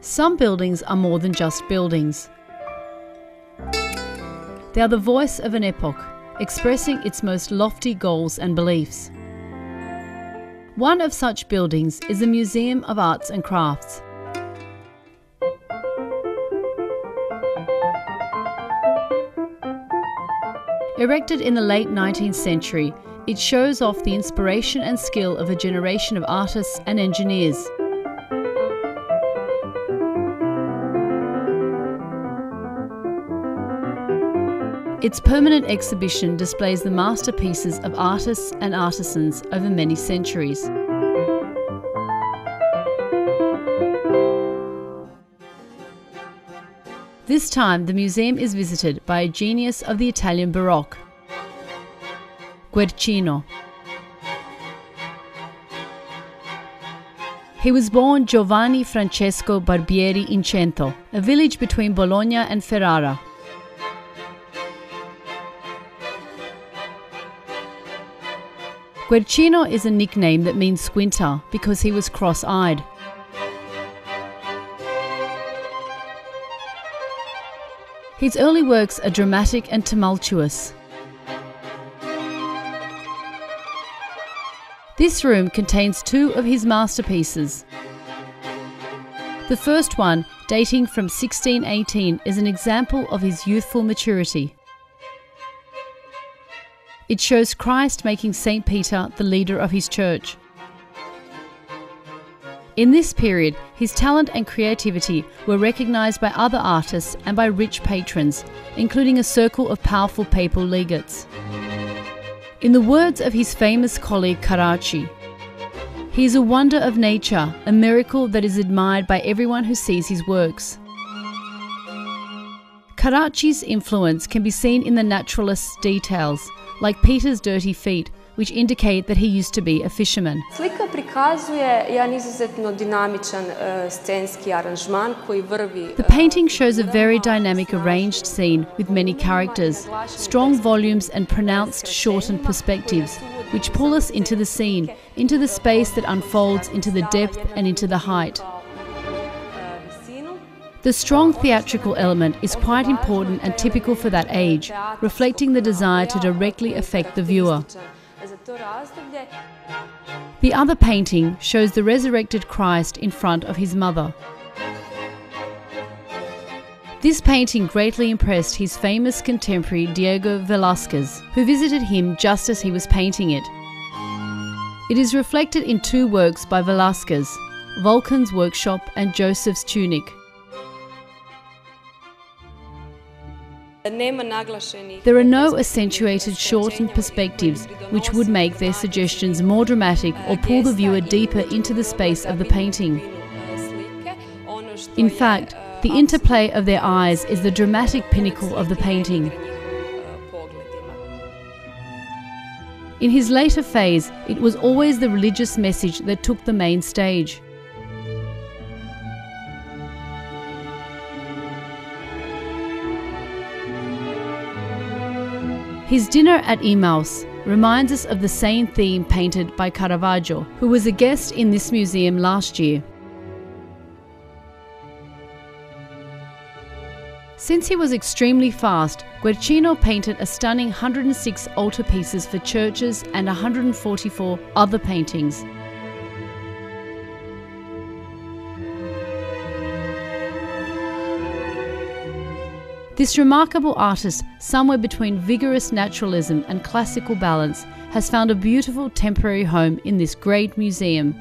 Some buildings are more than just buildings. They are the voice of an epoch, expressing its most lofty goals and beliefs. One of such buildings is the Museum of Arts and Crafts. Erected in the late 19th century, it shows off the inspiration and skill of a generation of artists and engineers. Its permanent exhibition displays the masterpieces of artists and artisans over many centuries. This time, the museum is visited by a genius of the Italian Baroque, Guercino. He was born Giovanni Francesco Barbieri in Cento, a village between Bologna and Ferrara. Guercino is a nickname that means squinter because he was cross-eyed. His early works are dramatic and tumultuous. This room contains two of his masterpieces. The first one, dating from 1618, is an example of his youthful maturity. It shows Christ making St. Peter the leader of his church. In this period, his talent and creativity were recognized by other artists and by rich patrons, including a circle of powerful papal legates. In the words of his famous colleague Carracci, "He is a wonder of nature, a miracle that is admired by everyone who sees his works." Carracci's influence can be seen in the naturalist's details, like Peter's dirty feet, which indicate that he used to be a fisherman. Slika prikazuje jedan izuzetno dinamičan scenski aranžman koji vrvi. The painting shows a very dynamic arranged scene with many characters, strong volumes and pronounced shortened perspectives, which pull us into the scene, into the space that unfolds into the depth and into the height. The strong theatrical element is quite important and typical for that age, reflecting the desire to directly affect the viewer. The other painting shows the resurrected Christ in front of his mother. This painting greatly impressed his famous contemporary Diego Velázquez, who visited him just as he was painting it. It is reflected in two works by Velázquez, Vulcan's Workshop and Joseph's Tunic. There are no accentuated shortened perspectives which would make their suggestions more dramatic or pull the viewer deeper into the space of the painting. In fact, the interplay of their eyes is the dramatic pinnacle of the painting. In his later phase, it was always the religious message that took the main stage. His dinner at Emmaus reminds us of the same theme painted by Caravaggio, who was a guest in this museum last year. Since he was extremely fast, Guercino painted a stunning 106 altarpieces for churches and 144 other paintings. This remarkable artist, somewhere between vigorous naturalism and classical balance, has found a beautiful temporary home in this great museum.